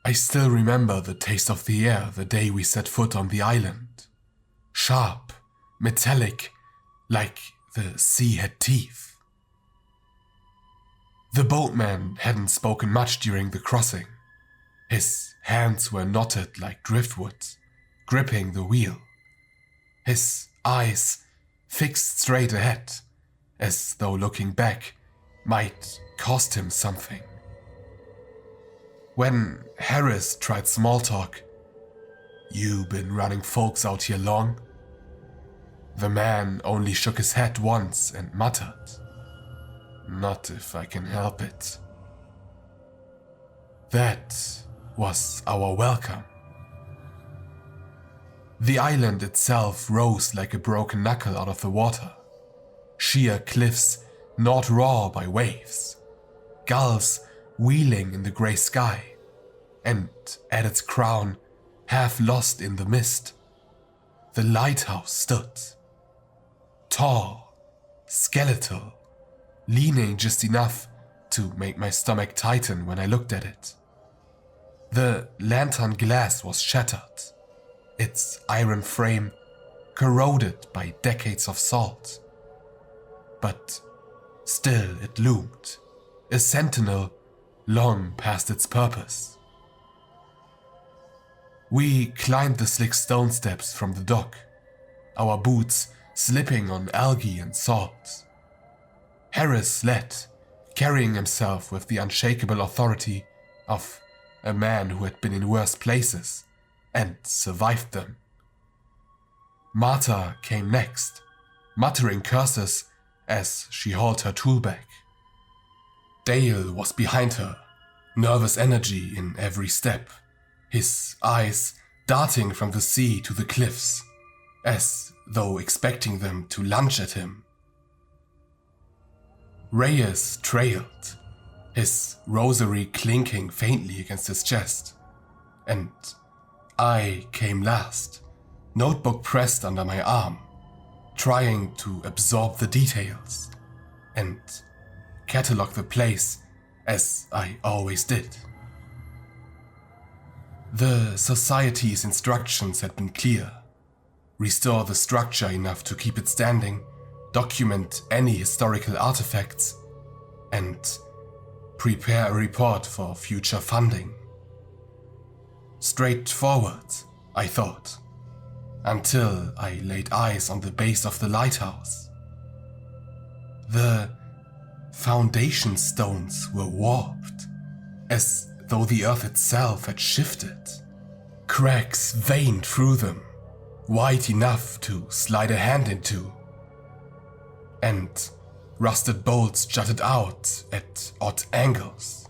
I still remember the taste of the air the day we set foot on the island. Sharp, metallic, like the sea had teeth. The boatman hadn't spoken much during the crossing. His hands were knotted like driftwood, gripping the wheel. His eyes fixed straight ahead, as though looking back might cost him something. When Harris tried small talk, "You been running folks out here long?" the man only shook his head once and muttered, "Not if I can help it." That was our welcome. The island itself rose like a broken knuckle out of the water. Sheer cliffs gnawed raw by waves, gulls wheeling in the grey sky, and at its crown, half lost in the mist, the lighthouse stood. Tall, skeletal, leaning just enough to make my stomach tighten when I looked at it. The lantern glass was shattered, its iron frame corroded by decades of salt. But still it loomed, a sentinel long past its purpose. We climbed the slick stone steps from the dock, our boots slipping on algae and salt. Harris led, carrying himself with the unshakable authority of a man who had been in worse places and survived them. Martha came next, muttering curses as she hauled her tool bag. Dale was behind her, nervous energy in every step, his eyes darting from the sea to the cliffs, as though expecting them to lunge at him. Reyes trailed, his rosary clinking faintly against his chest, and I came last, notebook pressed under my arm, trying to absorb the details and catalog the place as I always did. The society's instructions had been clear: restore the structure enough to keep it standing, document any historical artifacts, and prepare a report for future funding. Straightforward, I thought, until I laid eyes on the base of the lighthouse. The foundation stones were warped, as though the earth itself had shifted. Cracks veined through them, wide enough to slide a hand into, and rusted bolts jutted out at odd angles.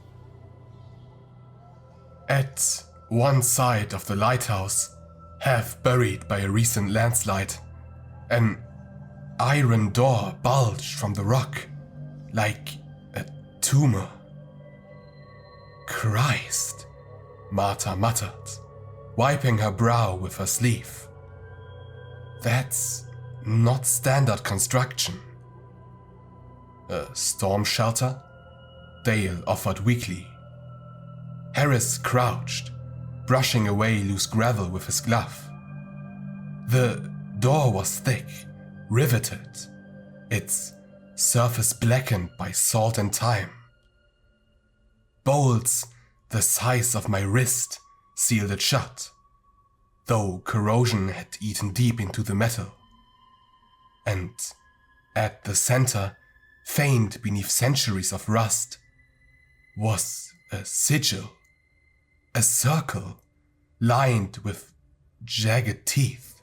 At one side of the lighthouse, half buried by a recent landslide, an iron door bulged from the rock like a tumor. "Christ," Martha muttered, wiping her brow with her sleeve. "That's not standard construction." "A storm shelter?" Dale offered weakly. Harris crouched, brushing away loose gravel with his glove. The door was thick, riveted, its surface blackened by salt and time. Bolts the size of my wrist sealed it shut, though corrosion had eaten deep into the metal. And at the center, faint beneath centuries of rust, was a sigil, a circle lined with jagged teeth,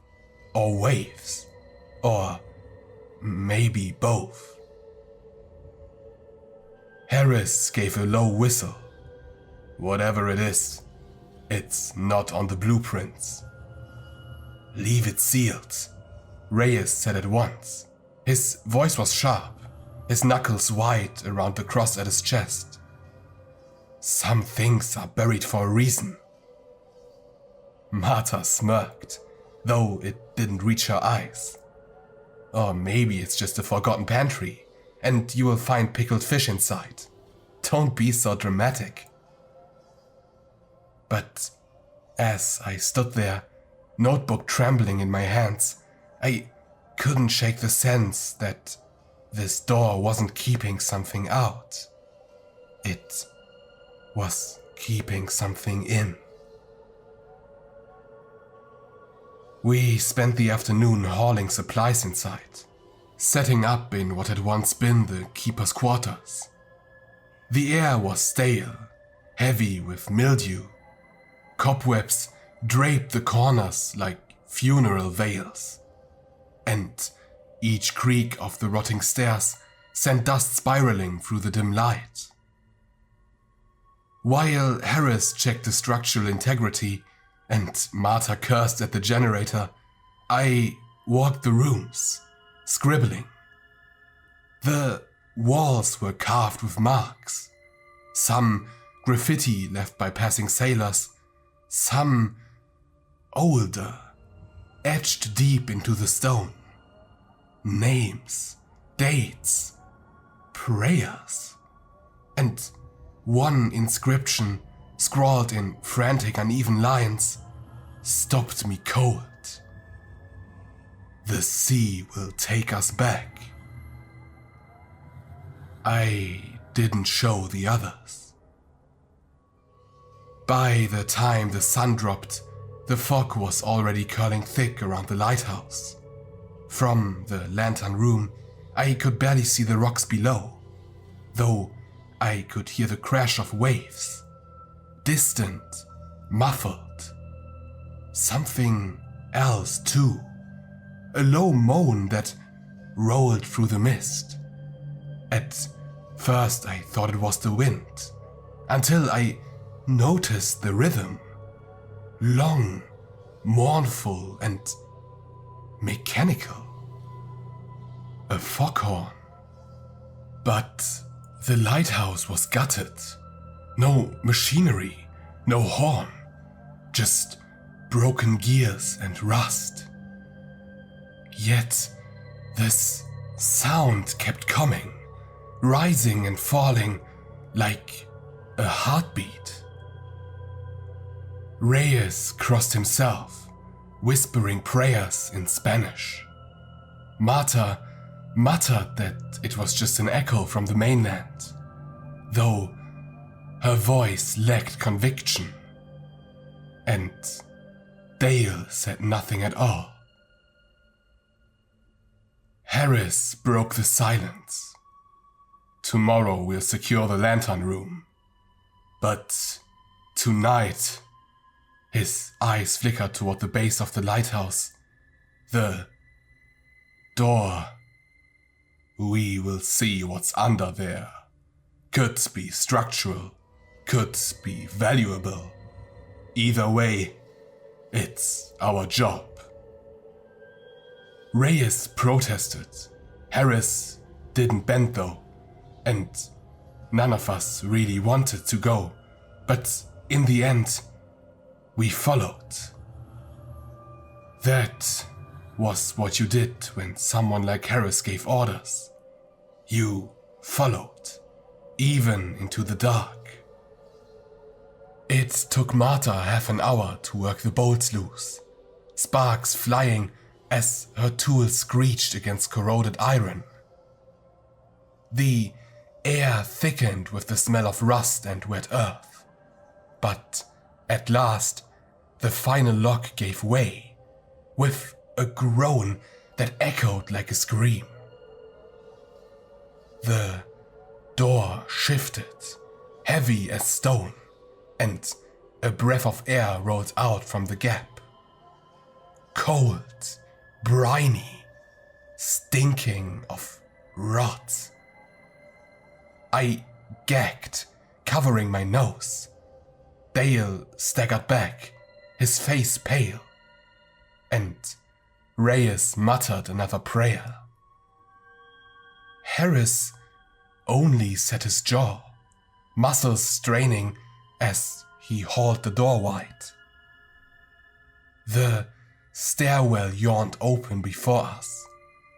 or waves, or maybe both. Harris gave a low whistle. "Whatever it is, it's not on the blueprints." "Leave it sealed," Reyes said at once. His voice was sharp, his knuckles wide around the cross at his chest. "Some things are buried for a reason." Martha smirked, though it didn't reach her eyes. "Or maybe it's just a forgotten pantry, and you will find pickled fish inside. Don't be so dramatic." But as I stood there, notebook trembling in my hands, I couldn't shake the sense that this door wasn't keeping something out. It was keeping something in. We spent the afternoon hauling supplies inside, setting up in what had once been the keeper's quarters. The air was stale, heavy with mildew. Cobwebs draped the corners like funeral veils, and each creak of the rotting stairs sent dust spiraling through the dim light. While Harris checked the structural integrity and Martha cursed at the generator, I walked the rooms, scribbling. The walls were carved with marks, some graffiti left by passing sailors, some older, etched deep into the stone. Names, dates, prayers, and one inscription scrawled in frantic, uneven lines stopped me cold. The sea will take us back. I didn't show the others. By the time the sun dropped, the fog was already curling thick around the lighthouse. From the lantern room, I could barely see the rocks below, though I could hear the crash of waves. Distant, muffled. Something else too. A low moan that rolled through the mist. At first I thought it was the wind, until I noticed the rhythm. Long, mournful, and mechanical. A foghorn. But the lighthouse was gutted. No machinery, no horn, just broken gears and rust. Yet this sound kept coming, rising and falling like a heartbeat. Reyes crossed himself, whispering prayers in Spanish. Marta muttered that it was just an echo from the mainland, though her voice lacked conviction. And Dale said nothing at all. Harris broke the silence. Tomorrow we'll secure the lantern room. But tonight, his eyes flickered toward the base of the lighthouse. The door. We will see what's under there. Could be structural, could be valuable. Either way, it's our job. Reyes protested. Harris didn't bend though, and none of us really wanted to go. But in the end, we followed. That was what you did when someone like Harris gave orders. You followed, even into the dark. It took Marta half an hour to work the bolts loose, sparks flying as her tool screeched against corroded iron. The air thickened with the smell of rust and wet earth. But at last, the final lock gave way, with a groan that echoed like a scream. The door shifted, heavy as stone, and a breath of air rolled out from the gap. Cold, briny, stinking of rot. I gagged, covering my nose. Dale staggered back, his face pale, and Reyes muttered another prayer. Harris only set his jaw, muscles straining as he hauled the door wide. The stairwell yawned open before us,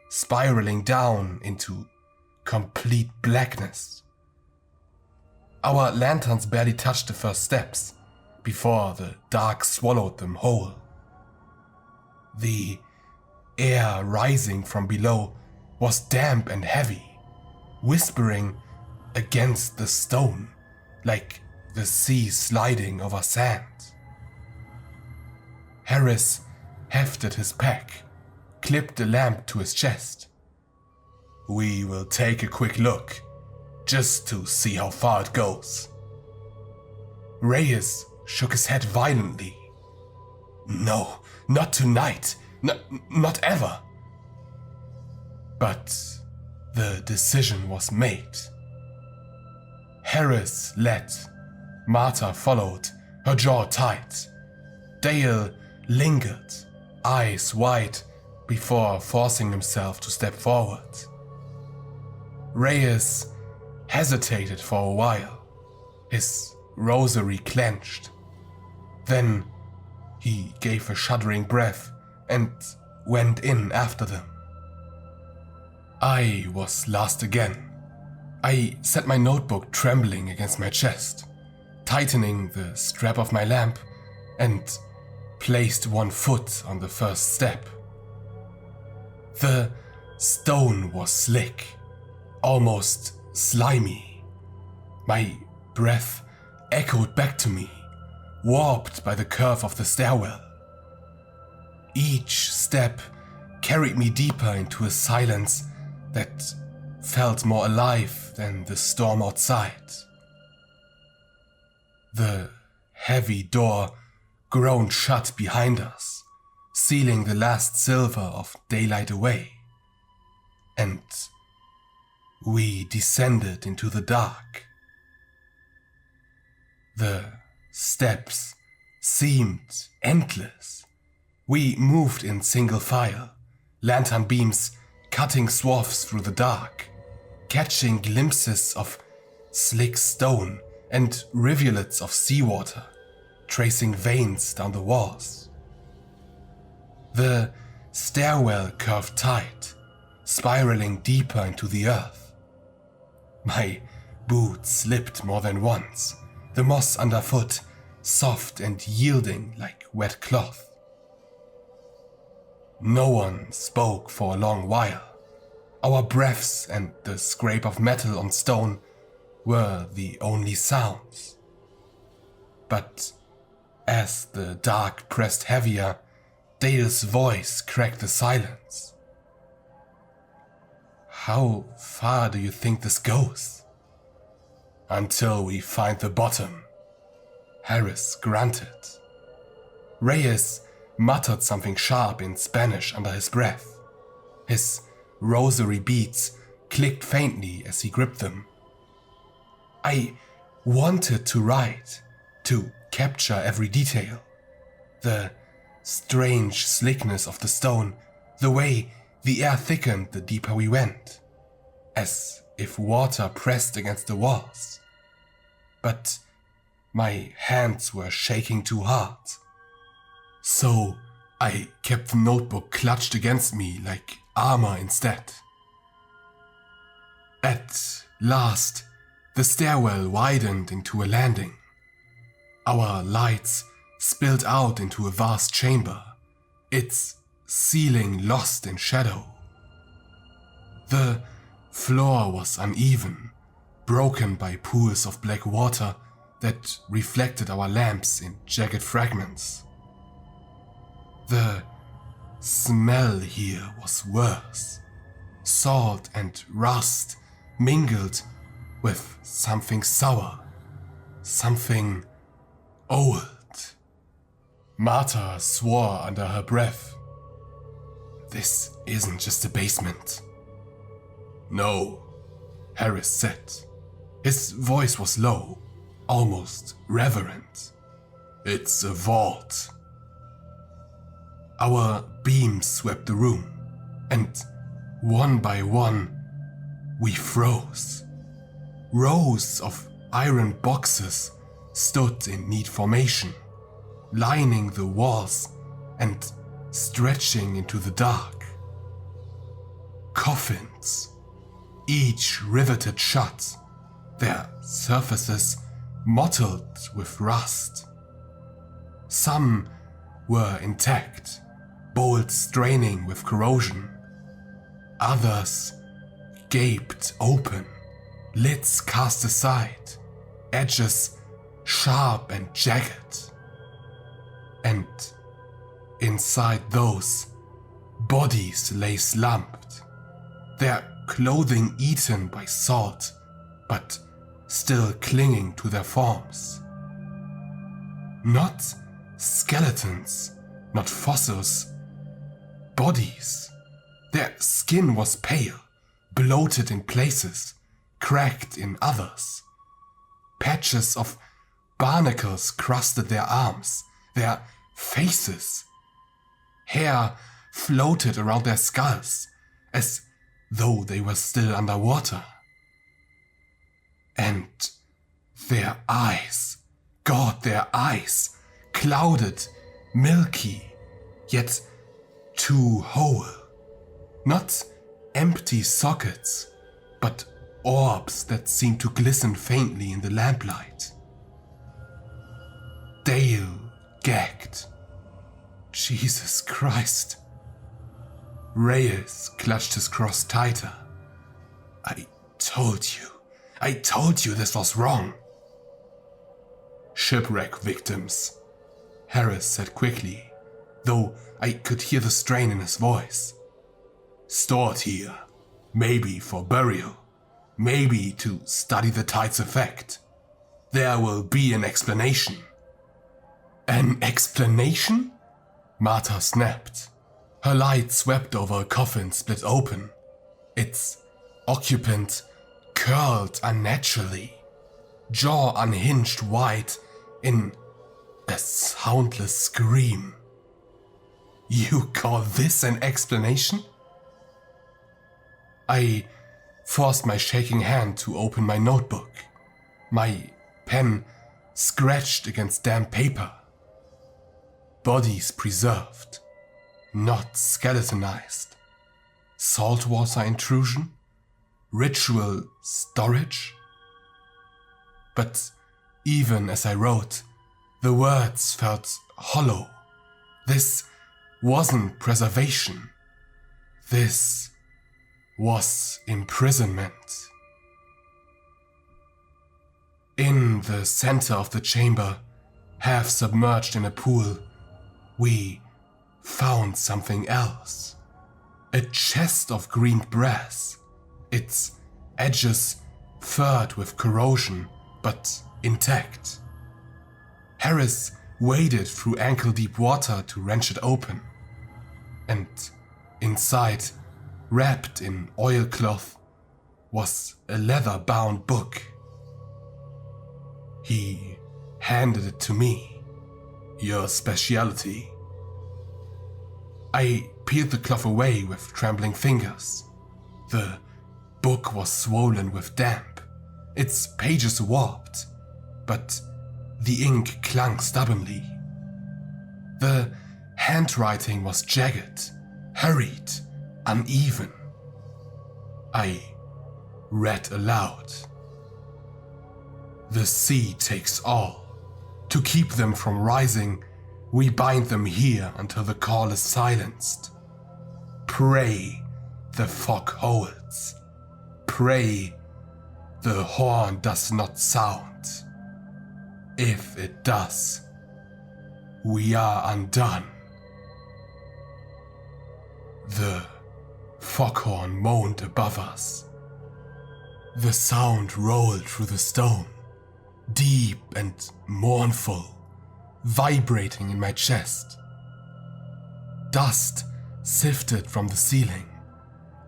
spiraling down into complete blackness. Our lanterns barely touched the first steps, before the dark swallowed them whole. The air rising from below was damp and heavy, whispering against the stone like the sea sliding over sand. Harris hefted his pack, clipped the lamp to his chest. "We will take a quick look, just to see how far it goes." Reyes shook his head violently. "No, not tonight, not ever." But the decision was made. Harris led, Martha followed, her jaw tight. Dale lingered, eyes wide, before forcing himself to step forward. Reyes hesitated for a while, his rosary clenched. Then he gave a shuddering breath and went in after them. I was last again. I set my notebook trembling against my chest, tightening the strap of my lamp, and placed one foot on the first step. The stone was slick, almost slimy. My breath echoed back to me, warped by the curve of the stairwell. Each step carried me deeper into a silence that felt more alive than the storm outside. The heavy door groaned shut behind us, sealing the last silver of daylight away. And we descended into the dark. The steps seemed endless. We moved in single file, lantern beams cutting swaths through the dark, catching glimpses of slick stone and rivulets of seawater, tracing veins down the walls. The stairwell curved tight, spiraling deeper into the earth. My boots slipped more than once, the moss underfoot soft and yielding like wet cloth. No one spoke for a long while. Our breaths and the scrape of metal on stone were the only sounds. But as the dark pressed heavier, Dale's voice cracked the silence. "How far do you think this goes?" "Until we find the bottom," Harris grunted. Reyes muttered something sharp in Spanish under his breath. His rosary beads clicked faintly as he gripped them. I wanted to write, to capture every detail. The strange slickness of the stone, the way the air thickened the deeper we went, as if water pressed against the walls. But my hands were shaking too hard. So I kept the notebook clutched against me like armor instead. At last, the stairwell widened into a landing. Our lights spilled out into a vast chamber, its ceiling lost in shadow. The floor was uneven, broken by pools of black water that reflected our lamps in jagged fragments. The smell here was worse. Salt and rust mingled with something sour, something old. Martha swore under her breath. "This isn't just a basement." "No," Harris said. His voice was low, almost reverent. "It's a vault." Our beams swept the room, and one by one, we froze. Rows of iron boxes stood in neat formation, lining the walls and stretching into the dark. Coffins, each riveted shut, their surfaces mottled with rust. Some were intact, bolts draining with corrosion. Others gaped open, lids cast aside, edges sharp and jagged. And inside those, bodies lay slumped, their clothing eaten by salt, but still clinging to their forms. Not skeletons, not fossils, bodies. Their skin was pale, bloated in places, cracked in others. Patches of barnacles crusted their arms, their faces. Hair floated around their skulls, as though they were still underwater. And their eyes, God, their eyes, clouded, milky, yet too whole. Not empty sockets, but orbs that seemed to glisten faintly in the lamplight. Dale gagged. Jesus Christ. Reyes clutched his cross tighter. I told you this was wrong. Shipwreck victims, Harris said quickly, though I could hear the strain in his voice. Stored here, maybe for burial, maybe to study the tide's effect. There will be an explanation. An explanation? Martha snapped. Her light swept over a coffin split open. Its occupant curled unnaturally, jaw unhinged wide in a soundless scream. You call this an explanation? I forced my shaking hand to open my notebook. My pen scratched against damp paper. Bodies preserved, not skeletonized. Saltwater intrusion? Ritual storage? But even as I wrote, the words felt hollow. This wasn't preservation. This was imprisonment. In the center of the chamber, half submerged in a pool, we found something else. A chest of green brass, its edges furred with corrosion, but intact. Harris waded through ankle-deep water to wrench it open. And inside, wrapped in oilcloth, was a leather-bound book. He handed it to me. Your specialty. I peeled the cloth away with trembling fingers. The book was swollen with damp, its pages warped, but the ink clung stubbornly. The handwriting was jagged, hurried, uneven. I read aloud. The sea takes all. To keep them from rising, we bind them here until the call is silenced. Pray the fog holds. Pray the horn does not sound. If it does, we are undone. The foghorn moaned above us. The sound rolled through the stone, deep and mournful, vibrating in my chest. Dust sifted from the ceiling,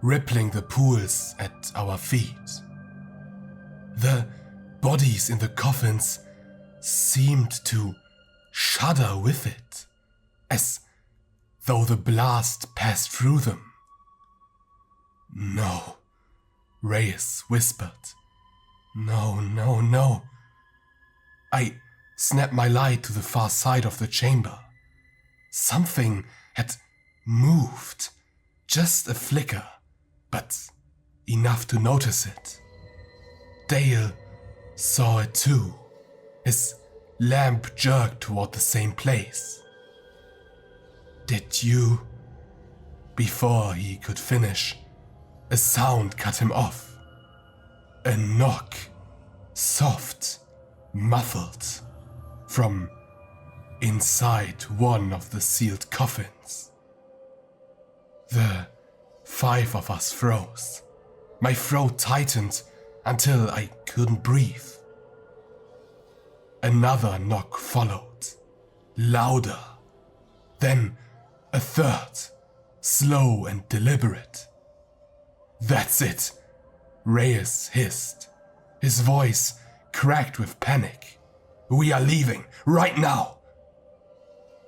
rippling the pools at our feet. The bodies in the coffins seemed to shudder with it, as though the blast passed through them. No, Reyes whispered. No, no, no. I snapped my light to the far side of the chamber. Something had moved, just a flicker, but enough to notice it. Dale saw it too, his lamp jerked toward the same place. "Did you?" Before he could finish, a sound cut him off. A knock, soft, muffled, from inside one of the sealed coffins. The 5 of us froze. My throat tightened until I couldn't breathe. Another knock followed, louder. Then a third, slow and deliberate. "That's it," Reyes hissed, his voice cracked with panic. "We are leaving, right now."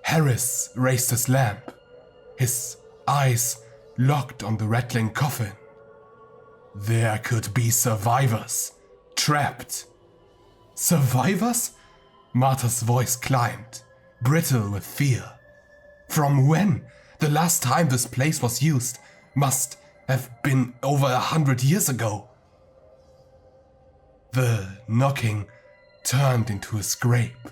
Harris raised his lamp, his eyes locked on the rattling coffin. There could be survivors, trapped. "Survivors?" Martha's voice climbed, brittle with fear. "From when? The last time this place was used must have been over 100 years ago." The knocking turned into a scrape,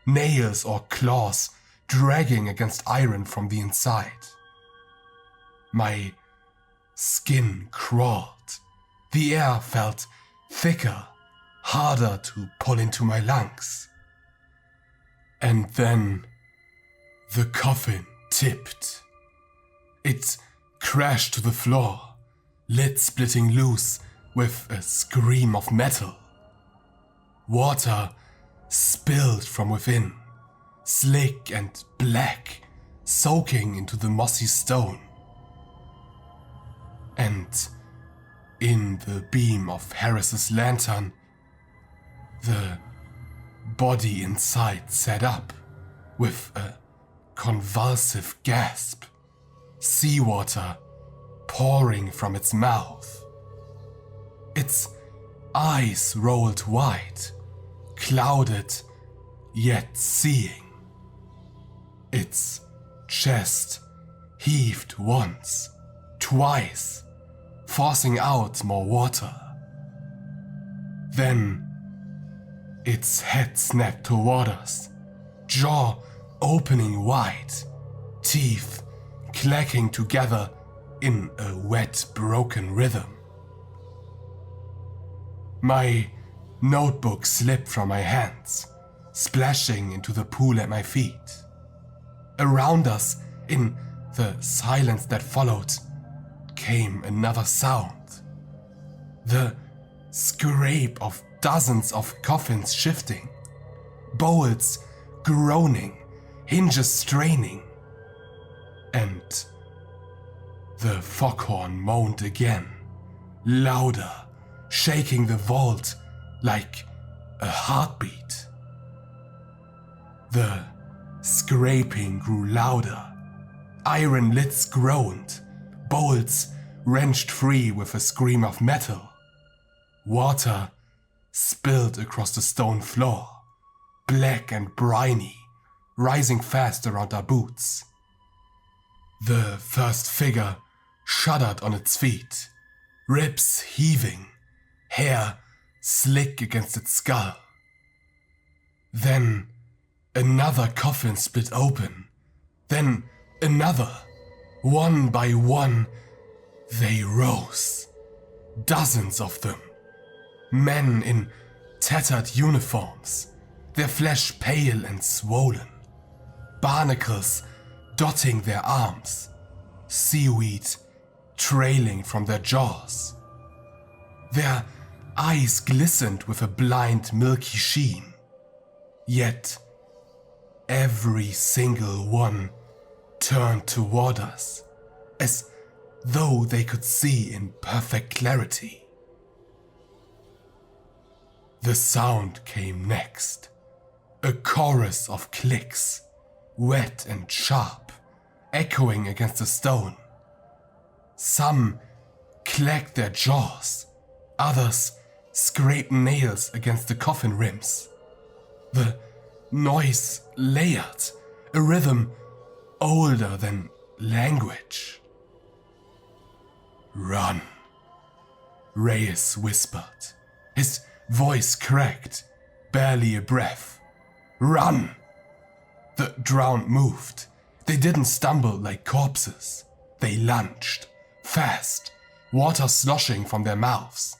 nails or claws dragging against iron from the inside. My skin crawled. The air felt thicker, harder to pull into my lungs. And then the coffin tipped. It crashed to the floor, lid splitting loose with a scream of metal. Water spilled from within, slick and black, soaking into the mossy stone. And in the beam of Harris's lantern, the body inside sat up with a convulsive gasp, seawater pouring from its mouth. Its eyes rolled wide, clouded yet seeing. Its chest heaved once, twice, forcing out more water. Then its head snapped toward us, jaw opening wide, teeth clacking together in a wet, broken rhythm. My notebook slipped from my hands, splashing into the pool at my feet. Around us, in the silence that followed, came another sound. The scrape of dozens of coffins shifting, bolts groaning, hinges straining. And the foghorn moaned again, louder, shaking the vault like a heartbeat. The scraping grew louder. Iron lids groaned, bolts wrenched free with a scream of metal. Water spilled across the stone floor, black and briny, rising fast around our boots. The first figure shuddered on its feet, ribs heaving, hair slick against its skull. Then another coffin split open, then another. One by one, they rose. Dozens of them. Men in tattered uniforms, their flesh pale and swollen. Barnacles dotting their arms, seaweed trailing from their jaws. Their eyes glistened with a blind, milky sheen. Yet, every single one turned toward us, as though they could see in perfect clarity. The sound came next, a chorus of clicks, wet and sharp, echoing against the stone. Some clacked their jaws, others scraped nails against the coffin rims. The noise layered, a rhythm older than language. "Run," Reyes whispered, his voice cracked, barely a breath. Run! The drowned moved. They didn't stumble like corpses. They lunged, fast, water sloshing from their mouths,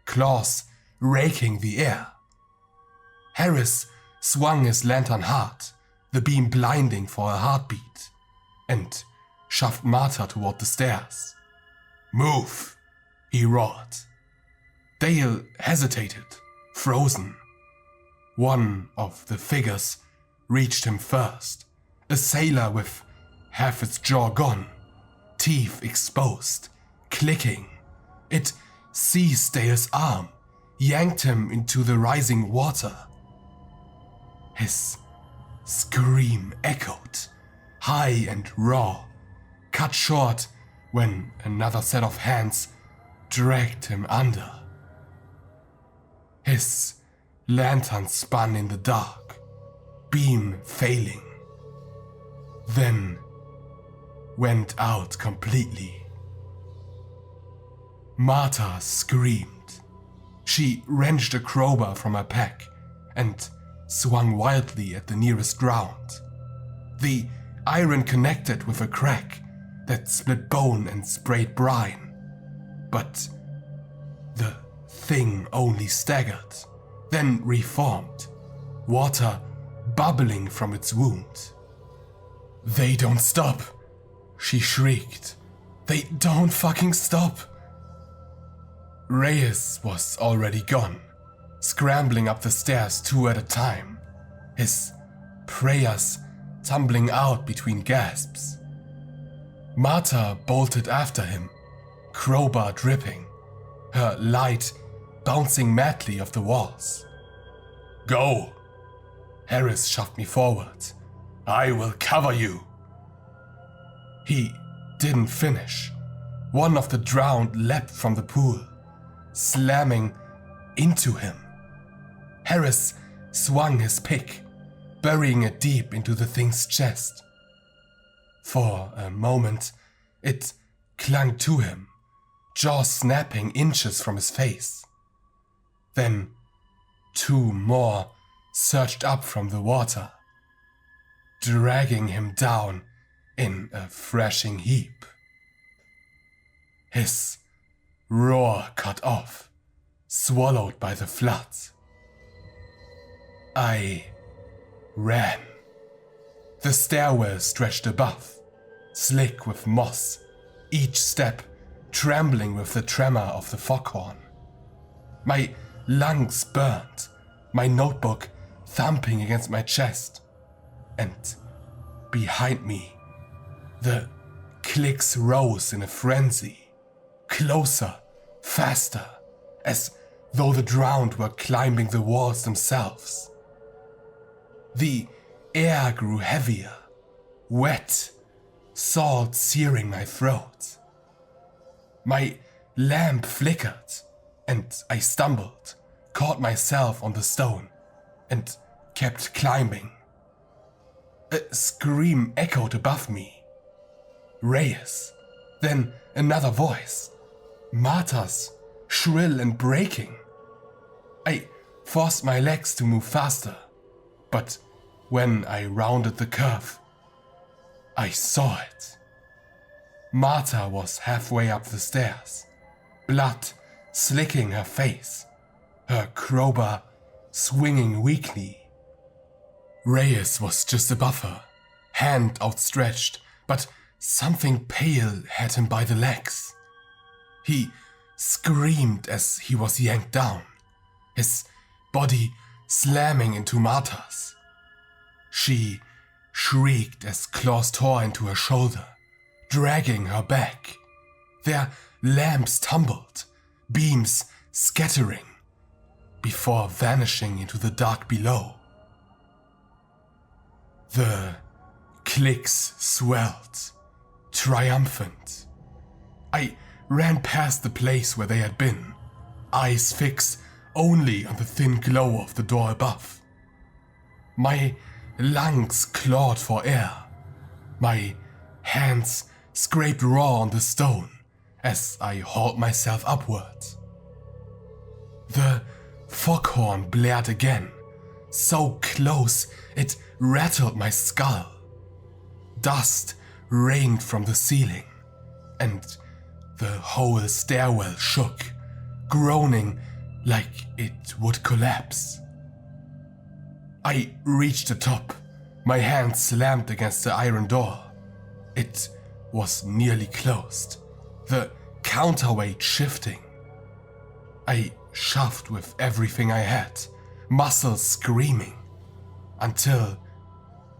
claws raking the air. Harris swung his lantern hard, the beam blinding for a heartbeat, and shoved Martha toward the stairs. "Move!" he roared. Dale hesitated, frozen. One of the figures reached him first, a sailor with half its jaw gone, teeth exposed, clicking. It seized Dale's arm, yanked him into the rising water. His scream echoed, high and raw, cut short when another set of hands dragged him under. His lantern spun in the dark, beam failing, then went out completely. Martha screamed. She wrenched a crowbar from her pack and swung wildly at the nearest drowned. The iron connected with a crack that split bone and sprayed brine, but the thing only staggered, then reformed, water bubbling from its wound. "They don't stop," she shrieked. "They don't fucking stop." Reyes was already gone, scrambling up the stairs two at a time, his prayers tumbling out between gasps. Martha bolted after him, crowbar dripping, her light bouncing madly off the walls. "Go!" Harris shoved me forward. "I will cover you." He didn't finish. One of the drowned leapt from the pool, slamming into him. Harris swung his pick, burying it deep into the thing's chest. For a moment, it clung to him, jaw snapping inches from his face. Then two more surged up from the water, dragging him down in a thrashing heap. His roar cut off, swallowed by the flood. I ran. The stairwell stretched above, slick with moss, each step trembling with the tremor of the foghorn. My lungs burned, my notebook thumping against my chest, and behind me, the clicks rose in a frenzy, closer, faster, as though the drowned were climbing the walls themselves. The air grew heavier, wet, salt searing my throat. My lamp flickered, and I stumbled, caught myself on the stone, and kept climbing. A scream echoed above me. Reyes, then another voice, Martha's, shrill and breaking. I forced my legs to move faster, but when I rounded the curve, I saw it. Martha was halfway up the stairs, blood slicking her face, her crowbar swinging weakly. Reyes was just above her, hand outstretched, but something pale had him by the legs. He screamed as he was yanked down, his body slamming into Martha's. She shrieked as claws tore into her shoulder, dragging her back. Their lamps tumbled, beams scattering, before vanishing into the dark below. The clicks swelled, triumphant. I ran past the place where they had been, eyes fixed only on the thin glow of the door above. My lungs clawed for air. My hands scraped raw on the stone as I hauled myself upward. The foghorn blared again, so close it rattled my skull. Dust rained from the ceiling, and the whole stairwell shook, groaning like it would collapse. I reached the top, my hand slammed against the iron door. It was nearly closed, the counterweight shifting. I shoved with everything I had, muscles screaming, until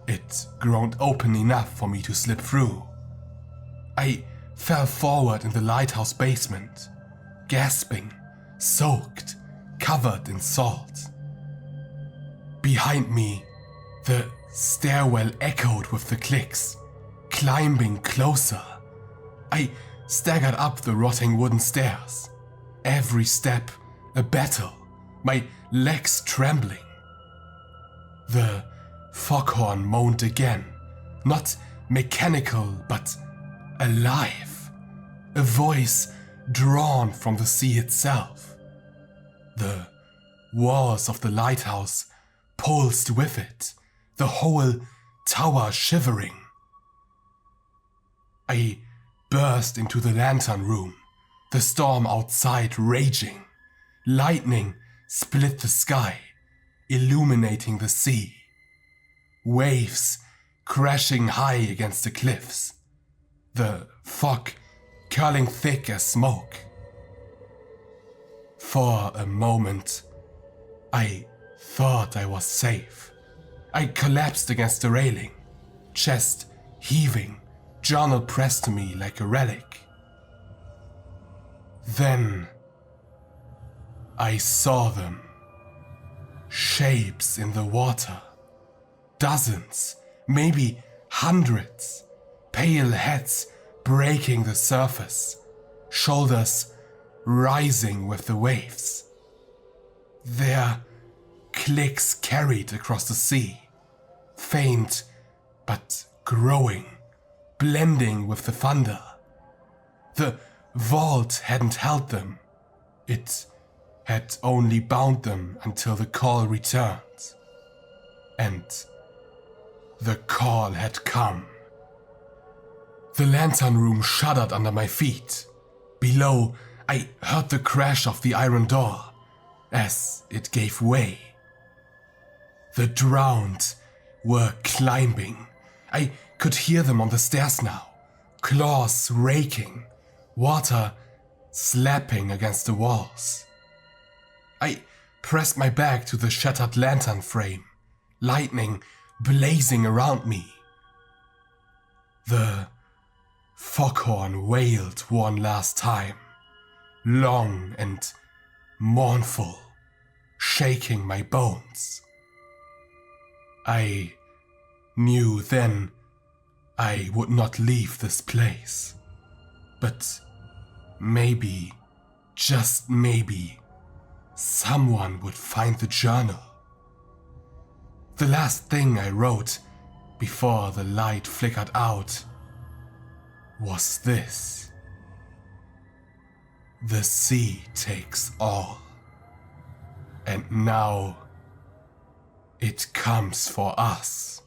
it groaned open enough for me to slip through. I fell forward in the lighthouse basement, gasping, soaked, covered in salt. Behind me, the stairwell echoed with the clicks, climbing closer. I staggered up the rotting wooden stairs, every step a battle, my legs trembling. The foghorn moaned again, not mechanical but alive, a voice drawn from the sea itself. The walls of the lighthouse pulsed with it, the whole tower shivering. I burst into the lantern room, the storm outside raging. Lightning split the sky, illuminating the sea. Waves crashing high against the cliffs, the fog curling thick as smoke. For a moment, I thought I was safe. I collapsed against the railing, chest heaving, journal pressed to me like a relic. Then I saw them. Shapes in the water. Dozens, maybe hundreds. Pale heads breaking the surface. Shoulders rising with the waves. Their clicks carried across the sea. Faint but growing, blending with the thunder. The vault hadn't held them. It had only bound them until the call returned. And the call had come. The lantern room shuddered under my feet. Below, I heard the crash of the iron door as it gave way. The drowned were climbing. I could hear them on the stairs now, claws raking, water slapping against the walls. I pressed my back to the shattered lantern frame, lightning blazing around me. The foghorn wailed one last time, long and mournful, shaking my bones. I knew then I would not leave this place, but maybe, just maybe, someone would find the journal. The last thing I wrote before the light flickered out was this: the sea takes all, and now it comes for us.